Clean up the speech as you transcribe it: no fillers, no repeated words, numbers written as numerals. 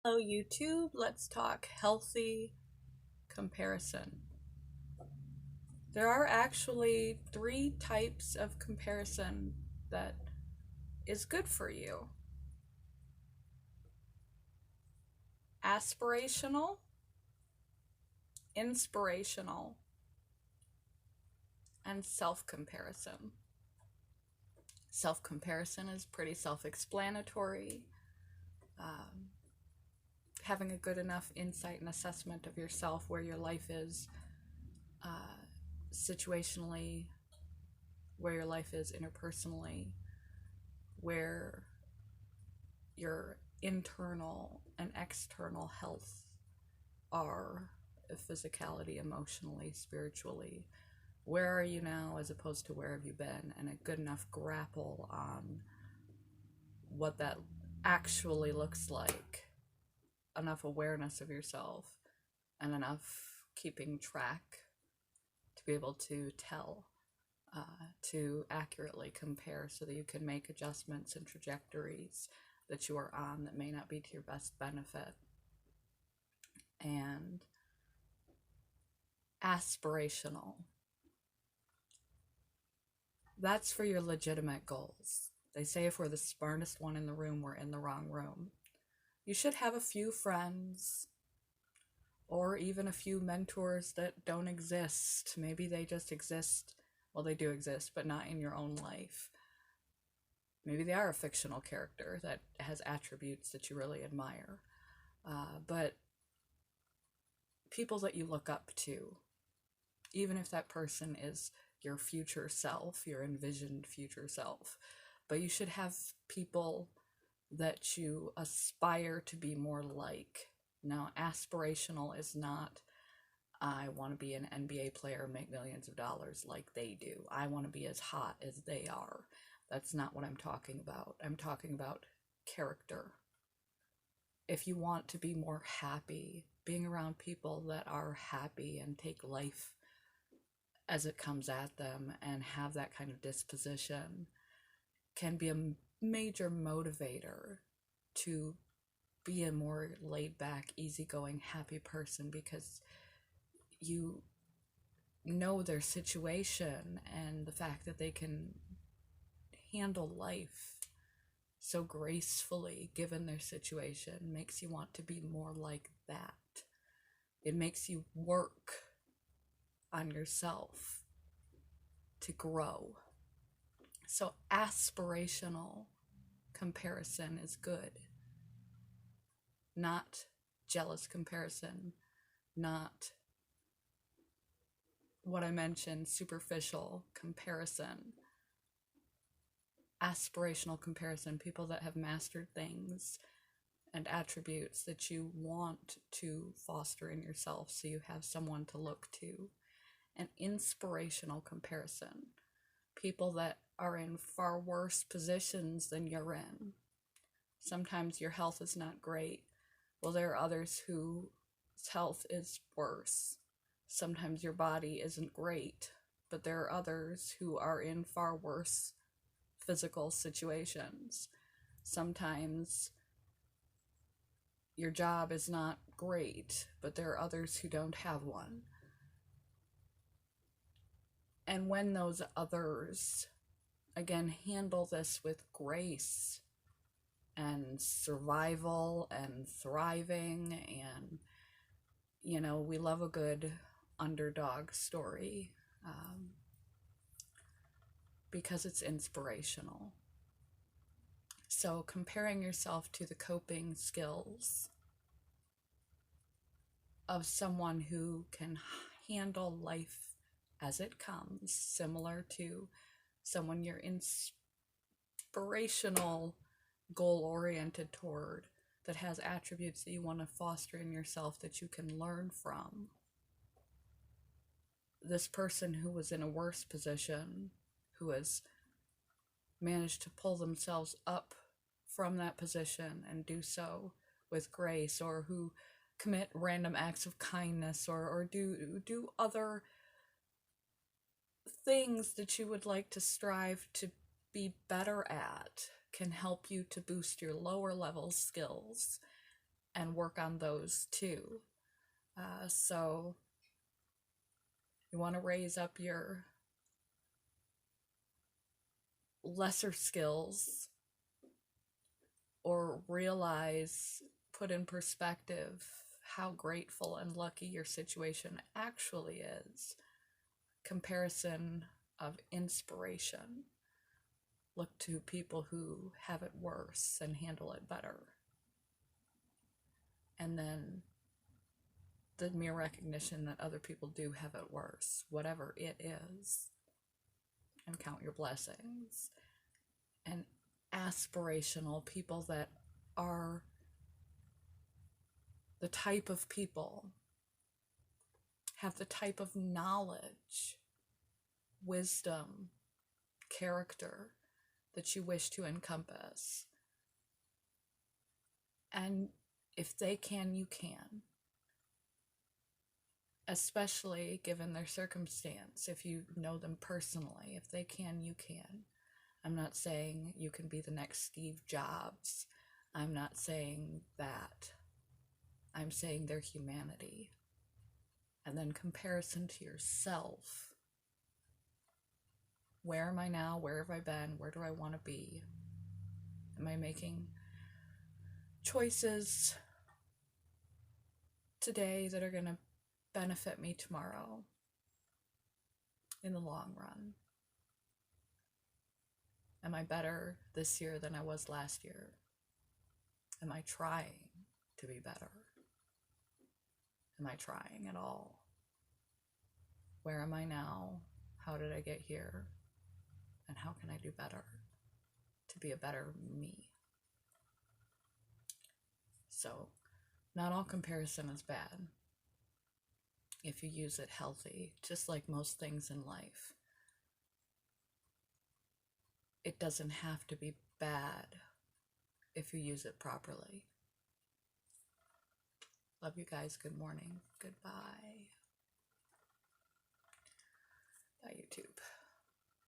Hello YouTube, let's talk healthy comparison. There are actually 3 types of comparison that is good for you. Aspirational, inspirational, and self-comparison. Self-comparison is pretty self-explanatory. Um, Having a good enough insight and assessment of yourself, where your life is situationally, where your life is interpersonally, where your internal and external health are, physicality, emotionally, spiritually. Where are you now as opposed to where have you been? And a good enough grapple on what that actually looks like. Enough awareness of yourself and enough keeping track to be able to tell, to accurately compare so that you can make adjustments and trajectories that you are on that may not be to your best benefit. And aspirational. That's for your legitimate goals. They say if we're the smartest one in the room, we're in the wrong room. You should have a few friends or even a few mentors that don't exist. Maybe they just exist. Well, they do exist, but not in your own life. Maybe they are a fictional character that has attributes that you really admire. But people that you look up to, even if that person is your future self, your envisioned future self, but you should have people that you aspire to be more like. Now, aspirational is not, I want to be an NBA player, make millions of dollars like they do. I want to be as hot as they are. That's not what I'm talking about. I'm talking about character. If you want to be more happy, being around people that are happy and take life as it comes at them and have that kind of disposition can be a major motivator to be a more laid-back, easygoing, happy person, because you know their situation and the fact that they can handle life so gracefully given their situation makes you want to be more like that. It makes you work on yourself to grow. So aspirational comparison is good. Not jealous comparison, not what I mentioned, superficial comparison. Aspirational comparison, people that have mastered things and attributes that you want to foster in yourself so you have someone to look to. And inspirational comparison, people that are in far worse positions than you're in. Sometimes your health is not great. Well, there are others whose health is worse. Sometimes your body isn't great, but there are others who are in far worse physical situations. Sometimes your job is not great, but there are others who don't have one. And when those others, again, handle this with grace and survival and thriving, and, you know, we love a good underdog story because it's inspirational. So comparing yourself to the coping skills of someone who can handle life as it comes, similar to someone you're inspirational, goal-oriented toward, that has attributes that you want to foster in yourself that you can learn from. This person who was in a worse position, who has managed to pull themselves up from that position and do so with grace, or who commit random acts of kindness, or do other things that you would like to strive to be better at, can help you to boost your lower level skills and work on those too. So you want to raise up your lesser skills, or realize, put in perspective how grateful and lucky your situation actually is. Comparison of inspiration. Look to people who have it worse and handle it better. And then the mere recognition that other people do have it worse, whatever it is, and count your blessings. And aspirational people that are the type of people, have the type of knowledge, wisdom, character that you wish to encompass. And if they can, you can. Especially given their circumstance, if you know them personally. If they can, you can. I'm not saying you can be the next Steve Jobs. I'm not saying that. I'm saying their humanity. And then comparison to yourself. Where am I now? Where have I been? Where do I want to be? Am I making choices today that are going to benefit me tomorrow in the long run? Am I better this year than I was last year? Am I trying to be better? Am I trying at all? Where am I now? How did I get here? And how can I do better to be a better me? So, not all comparison is bad if you use it healthy, just like most things in life. It doesn't have to be bad if you use it properly. Love you guys. Good morning. Goodbye. Bye, YouTube.